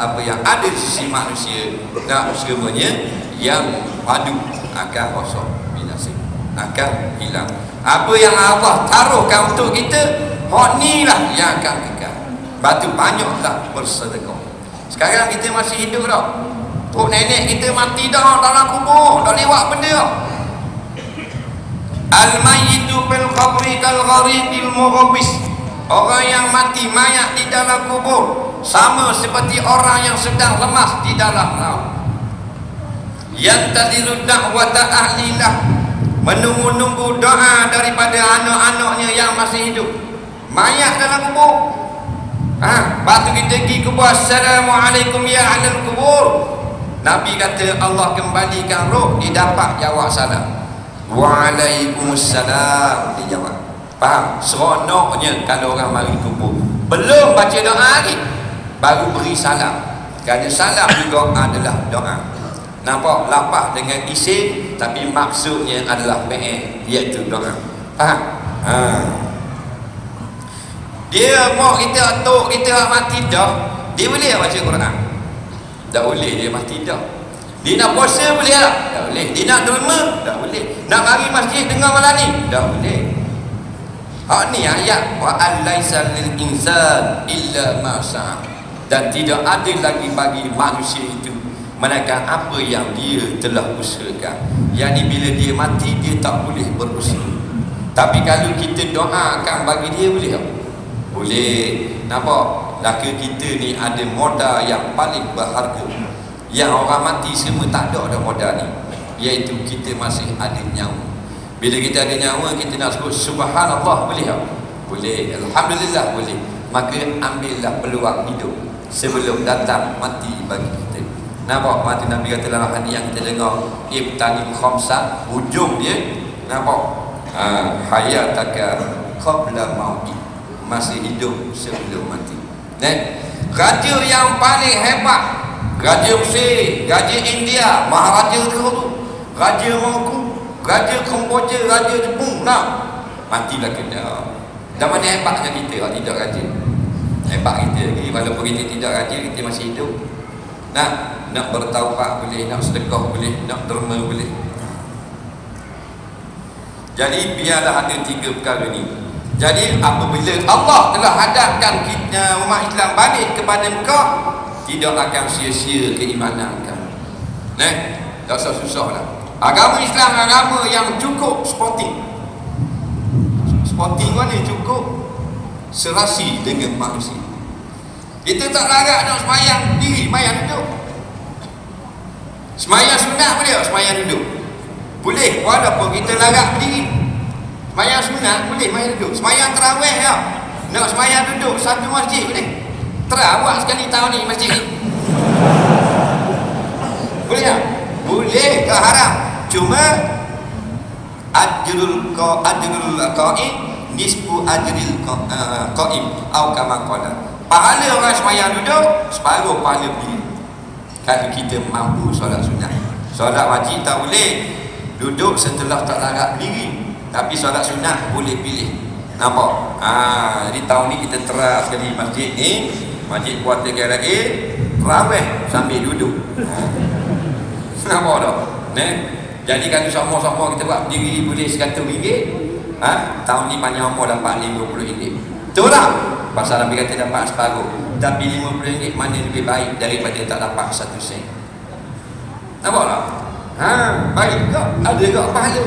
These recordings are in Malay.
apa yang ada di sisi manusia dan semuanya yang padu akan kosong, binasa, akan hilang. Apa yang Allah taruhkan untuk kita, hak ni lah yang akan kekal. Batu banyaklah bersedekah. Sekarang kita masih hidup dah. Tok nenek kita mati dah dalam kubur, dah lewat benda dah. Al-mayyitu fil qabri kal gharidil mughabbis. Orang yang mati mayat di dalam kubur sama seperti orang yang sedang lemas di dalam laut. Yantadiru da'wata ahlilah, menunggu-nunggu doa daripada anak-anaknya yang masih hidup. Mayat dalam kubur. Batu kita pergi kubur, assalamualaikum ya ahlul kubur. Nabi kata Allah kembalikan roh, dia dapat jawab salam. Waalaikumsalam, dia jawab. Faham? Seronoknya kalau orang mari kubur, belum baca doa lagi, baru beri salam. Kerana salam juga adalah doa. Nampak lapar dengan isim, tapi maksudnya adalah fi'il, iaitu doa. Faham? Dia mau kita atuk kita mati dah, dia boleh baca Quran? Tak boleh, dia mati dah. Dia nak puasa boleh tak? Tak boleh. Dia nak derma? Tak boleh. Nak mari masjid dengar malam ni? Tak boleh. Ni ayat wa allaisa lil insan illa ma sa'a. Dan tidak ada lagi bagi manusia itu melainkan apa yang dia telah usahakan. Yang ni bila dia mati dia tak boleh berusaha. Tapi kalau kita doakan bagi dia boleh tak? Boleh. Nampak? Laka kita ni ada modal yang paling berharga. Yang orang mati semua tak ada modal ni, iaitu kita masih ada nyawa. Bila kita ada nyawa, kita nak sebut subhanallah, boleh tak? Boleh. Alhamdulillah, boleh. Maka ambillah peluang hidup sebelum datang mati bagi kita. Nampak? Mati Nabi kata dalam hadis yang kita dengar, ibtanim khamsa, hujung dia nampak? Hayataka qabla mauti, masih hidup sebelum mati. Raja yang paling hebat, Raja Mesir, Raja India, Maharaja tu, Raja Mongku, Raja Kemboja, Raja Jepun, matilah kena. Dan mana hebatnya kita kalau tidak raja? Hebat kita lagi, walaupun kita tidak raja, kita masih hidup. Nak bertaubat boleh, nak sedekah boleh, nak derma boleh. Jadi biarlah ada tiga perkara ni. Jadi apabila Allah telah hadapkan kita umat Islam balik kepada engkau, tidak akan sia-sia keimanan kamu. Tak usah susah lah. Agama Islam agama yang cukup sporting. Sporting mana cukup serasi dengan manusia. Kita tak larat nak semayang diri, semayang duduk. Semayang sunat boleh tak? Semayang duduk boleh, walaupun kita larat berdiri. Semayang sunat boleh, semayang duduk. Semayang terawih tak? Nak semayang duduk satu masjid boleh. Terawak sekali tahun ni masjid ni. Boleh tak? Boleh, tak haram. Cuma ajrul qa'im nisfu ajril qa'im atau kama qala. Pahala orang semayang duduk separuh pahala berdiri. Kalau kita mampu solat sunat. Solat wajib tak boleh duduk setelah tak larat berdiri. Tapi solat sunat boleh pilih. Nampak? Jadi tahun ni kita teras sekali masjid ni, Masjid Kuarta KLA, terawih sambil duduk. Nampak tak? Jadi kalau sama-sama kita buat berdiri boleh RM100. Tahun ni panjang umur dapat RM50. Betul tak? Pasal Nabi kata dapat separuh. Tapi RM50 mana lebih baik daripada tak dapat 1 sen? Nampak tak? Baik tak? Ada tak pahala?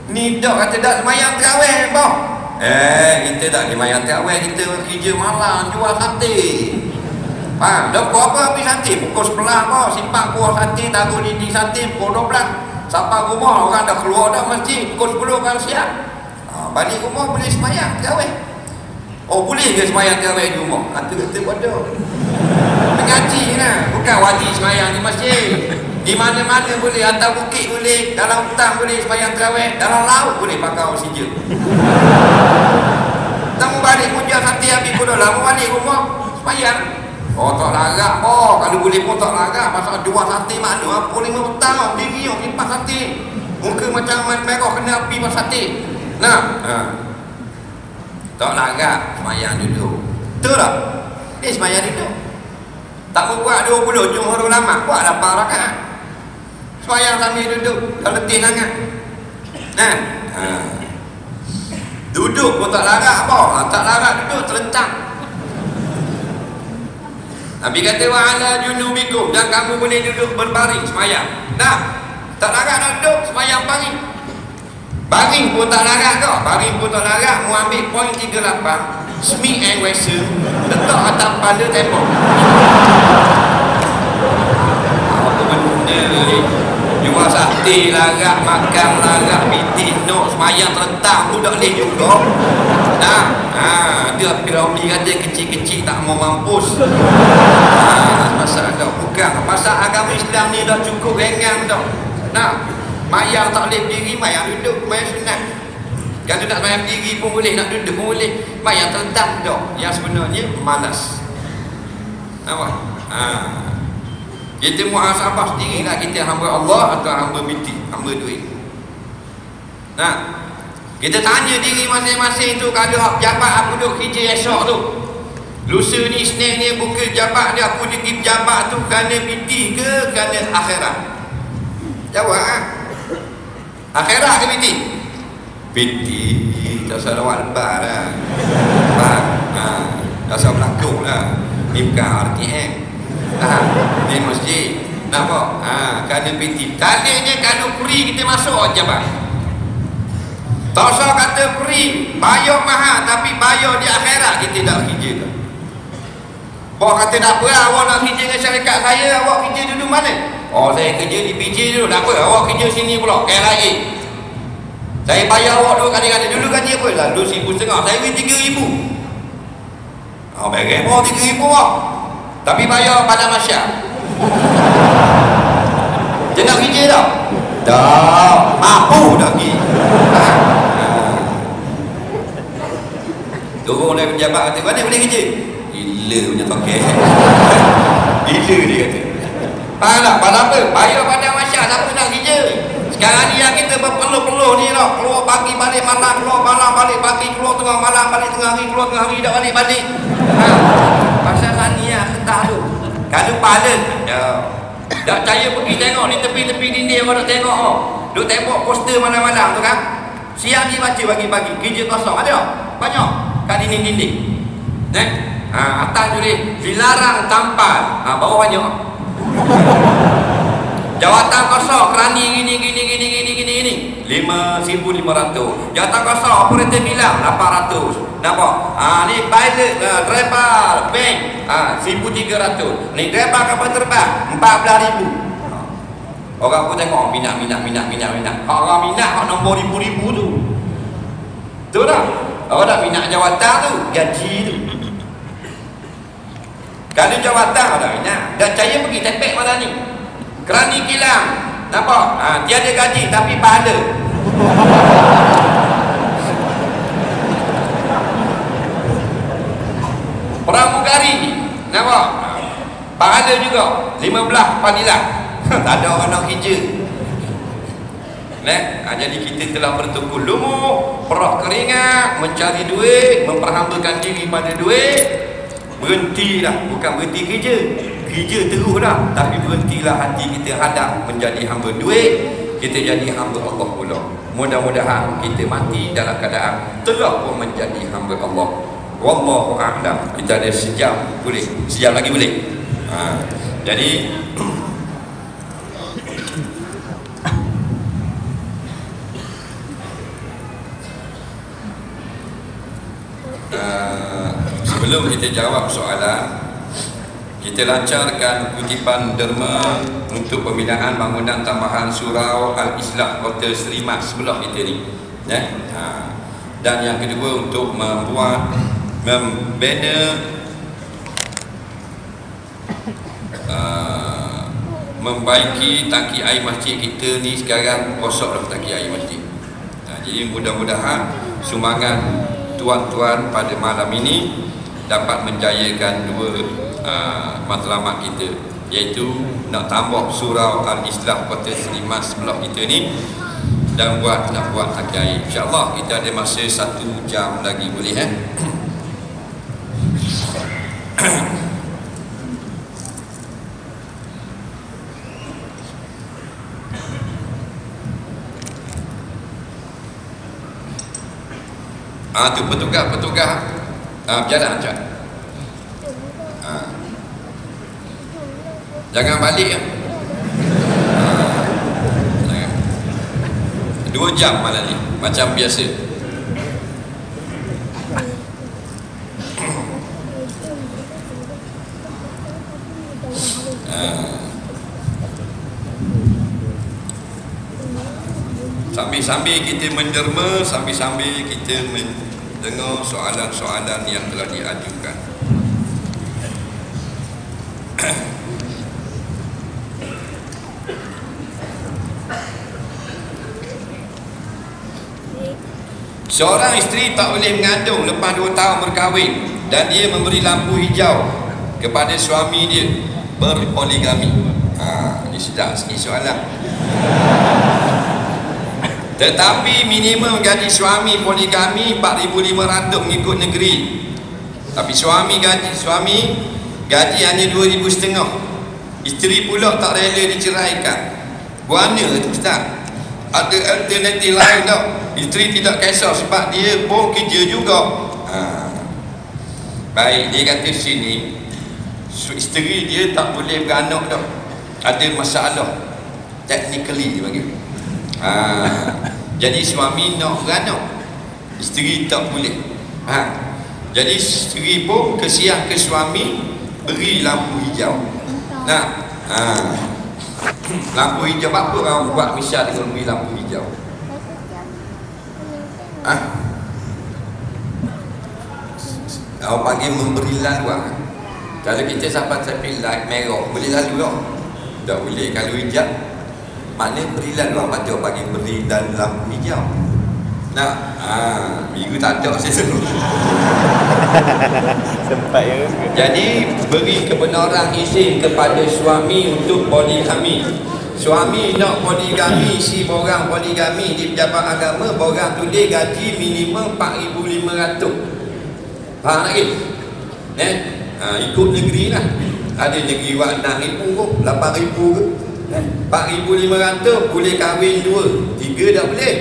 Ni dak kata dak semayang terawih boh. Kita tak semayang terawih, kita kerja malam jual sate. Dah pukul apa habis sate? Pukul 11 boh, simpan kuah sate, taruh dinding sate pukul 12. Sampai rumah orang dah keluar dah masjid pukul 10 kan siap. Balik rumah boleh semayang terawih. Boleh ke semayang terawih di rumah? Kata bodoh. Mengaji lah, bukan wajib semayang di masjid. Di mana-mana boleh, atas bukit boleh, dalam hutan boleh semayang terawih, dalam laut boleh pakai oksigen. Temu balik hujan sate habis pukul 12, balik rumah semayang. Tak larat kalau boleh pun tak larat. Pasal jual sate maklum apa 5 petang diri yang lipat sate. Muka macam merah kena api pas sate. Tak larat semayang duduk. Betul tak? Dia semayang duduk. Tak mau buat 20 jumhur ulama buat 8 rakaat. Sembahyang sambil duduk, dah letih sangat. Nah, duduk pun tak larat apa? Tak larat duduk terlentang. Nabi kata wa ala junubikum, dan kamu boleh duduk berbaring sembahyang. Nah, tak larat nak duduk sembahyang baring. Baring pun tak larat kau. Baring pun tak larat. Mu ambil poin 38. Smith and Wesson letak atas kepala tembok. Apa benda ni? Jual sate larat, makan larat, bitik nok, semayang terentang tu tak boleh juga. Dia Piramli kata kecil-kecil tak mau mampus. Masalah dah bukan. Pasal agama Islam ni dah cukup ringan dah. Mayang tak boleh berdiri, mayang duduk, mayang sunat. Kalau nak mayang berdiri pun boleh, nak duduk pun boleh. Mayang terentang dah. Yang sebenarnya malas. Nampak? Kita muhasabah sendiri lah, kita hamba Allah atau hamba bitik, hamba duit. Kita tanya diri masing-masing tu, kalau hak jabat aku duduk kerja esok tu, lusa ni Isnin ni buka jabat dia, aku pergi jabat tu kerana bitik ke kerana akhirat? Jawab akhirat ke bitik? Bitik. Tak salah lebar lah. Tak salah berlakuk lah. Ni bukan RTM. Ni masjid. Nampak? Kerana bitik. Taliknya kalau free kita masuk jabat. Tak usah kata free, bayar mahal, tapi bayar di akhirat kita tak kerja tu. Awak kata tak apa lah, awak nak kerja dengan syarikat saya, awak kerja dulu mana? Oh, saya kerja di PJ dulu. Tak apa, awak kerja sini pula, KLIA. Saya bayar awak 2 kali gaji. Dulu gaji apa? Lalu RM1,500, saya beri RM3,000. Bayar apa RM3,000 awak? Tapi bayar pada masyarakat. Dia nak kerja tak? Tak, mampu dah pergi. Turun dari pejabat kata, mana boleh kerja? Gila punya toket. Gila dia kata. Faham tak? Pada apa? Bayar pada masyarakat, siapa nak kerja? Sekarang ni yang kita berpeluh-peluh ni lah. Keluar pagi balik malam, keluar malam balik pagi, keluar tengah malam balik tengah hari, keluar tengah hari dah balik-balik. Pasal ni yang ketah tu. Kalau pahala, tak percaya pergi tengok ni tepi-tepi dinding orang nak tengok. Duk tengok poster malam-malam tu kan. Siang ni baca pagi-pagi, kerja kosong ada tak? Banyak kat dinding-dinding. Atas tu ni dilarang tampal. Bawah banyak. Jawatan kosong kerani gini 5,500. Jawatan kosong operator bilang 800. Nampak? Ni pilot, driver bank 1,300. Ni driver kapal terbang 14,000. Orang pun tengok minat. Orang minat hak nombor ribu-ribu tu. Betul tak? Orang tak minat jawatan tu, gaji tu. Kalau jawatan orang minat, dah percaya pergi tepek malam ni. Kerani kilang. Nampak? Tiada gaji tapi pahala. Pramugari ni. Nampak? Pahala juga. 15 padilah. Tak ada orang nak kerja. Jadi kita telah bertukul lumuk, perah keringat, mencari duit, memperhambakan diri pada duit. Berhentilah, bukan berhenti kerja. Kerja terus dah, tapi berhentilah hati kita hadap menjadi hamba duit. Kita jadi hamba Allah pula. Mudah-mudahan kita mati dalam keadaan telah pun menjadi hamba Allah. Wallahu a'lam. Kita ada sejam, boleh? Sejam lagi boleh? Jadi sebelum kita jawab soalan, kita lancarkan kutipan derma untuk pembinaan bangunan tambahan surau Al-Islah Kota Serimat sebelah kita ni. Dan yang kedua untuk membina membaiki tangki air masjid kita ni. Sekarang kosong dah tangki air masjid. Jadi mudah-mudahan sumbangan tuan-tuan pada malam ini dapat menjayakan dua matlamat kita, iaitu nak tambah surau Al-Islah Kota Serimat sebelah kita ni dan nak buat tangki air. InsyaAllah kita ada masa 1 jam lagi, boleh Tu petugas berjalan macam. Jangan balik ya. 2 jam malam ni macam biasa. Sambil-sambil kita menderma, sambil-sambil kita mendengar soalan-soalan yang telah diajukan. Seorang isteri tak boleh mengandung lepas 2 tahun berkahwin dan dia memberi lampu hijau kepada suami dia berpoligami. Ini sedap sikit soalan. Tetapi minimum gaji suami poligami 4,500 mengikut negeri. Tapi suami gaji hanya 2,500. Isteri pula tak rela diceraikan. Buana tu Ustaz. Ada alternatif lain tak? Isteri tidak kisah sebab dia pun kerja juga. Baik, dia kata sini isteri dia tak boleh beranak dah. Ada masalah technically dia panggil. Jadi suami nak beranak, isteri tak boleh. Jadi isteri pun kesian ke suami, beri lampu hijau. Lampu hijau apa orang buat misal dengan beri lampu hijau? Orang panggil memberi laluan. Kalau kita sampai light merah boleh lalu tak? Tak boleh. Kalau hijau mana beri laluan, patut panggil beri dan lampu hijau. Minggu tak ada saya sebut. Sempat ya. Jadi beri kebenaran izin kepada suami untuk poligami. Suami nak poligami, si borang poligami di pejabat agama, borang tulis gaji minimum 4,500. Faham lagi? Ikut negeri lah. Ada negeri buat 6,000 ke 8,000 ke. 4,500 boleh kahwin 2, 3 dah boleh.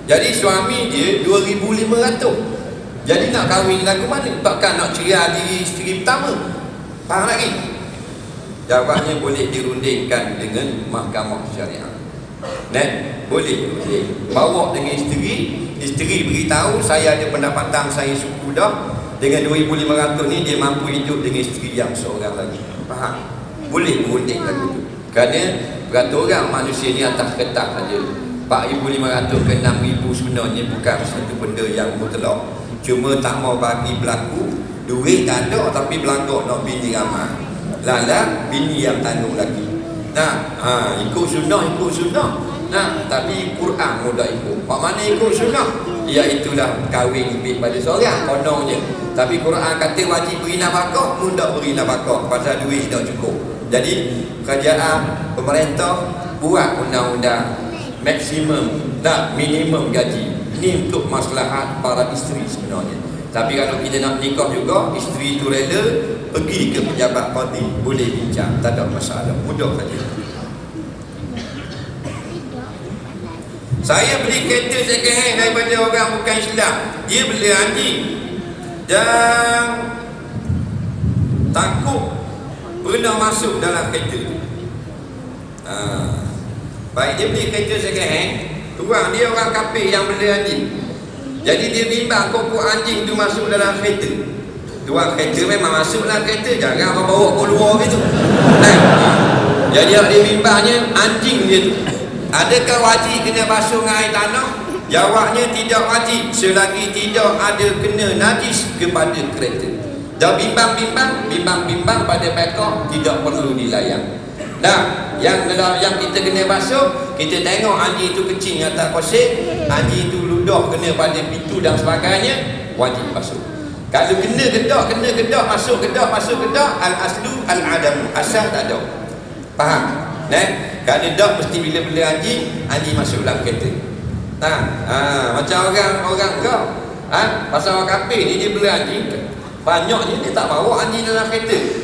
Jadi suami dia 2,500. Jadi nak kahwin lagu mana? Takkan nak cerai diri isteri pertama. Faham lagi? Jawabnya boleh dirundingkan dengan mahkamah syariah. Boleh. Bawa dengan isteri beritahu saya ada pendapatan saya suku dah. Dengan 2,500 ni dia mampu hidup dengan isteri yang seorang lagi. Faham? Boleh berunding lagu tu. Kerana peraturan manusia ni atas kertas saja. 4,500 ke 6,000 sebenarnya bukan satu benda yang mutlak. Cuma tak mau bagi berlaku. Duit tak ada tapi belangkok nak bini ramai. Lala bini yang tanggung lagi. Ikut sunnah. Tapi Quran mudah ikut. Pak mana ikut sunnah? Iaitulah kahwin lebih pada seorang kononnya. Tapi Quran kata wajib beri nafkah, mudah beri nafkah pasal duit tak cukup. Jadi kerajaan pemerintah buat undang-undang maksimum dan minimum gaji. Ini untuk maslahat para isteri sebenarnya. Tapi kalau kita nak nikah juga, isteri itu rela pergi ke pejabat parti, boleh bincang, tak ada masalah, mudah saja. Saya beli kereta second hand daripada orang bukan Islam. Dia beli anjing dan takut pernah masuk dalam kereta. Baik, dia beli kereta second hand, kurang dia orang kafir yang beli anjing. Jadi dia bimbang kokok anjing tu masuk dalam kereta. Tuan kereta memang masuk dalam kereta, jangan apa bawa keluar gitu. Jadi dia bimbangnya anjing dia tu. Adakah wajib kena basuh dengan air tanah? Jawabnya tidak wajib selagi tidak ada kena najis kepada kereta. Dah bimbang pada pekak tidak perlu dilayan. Yang kita kena basuh, kita tengok anjing itu kecil yang tak kosek, anjing itu ludah kena pada pintu dan sebagainya, wajib basuh. Kalau kena gedak, masuk gedak, al-aslu al-adamu, asal tak ada. Faham? Kalau dak mesti bila beli anjing masuk dalam kereta. Macam orang kau. Pasal orang kafir ni dia beli anjing, banyaknya dia tak bawa anjing dalam kereta.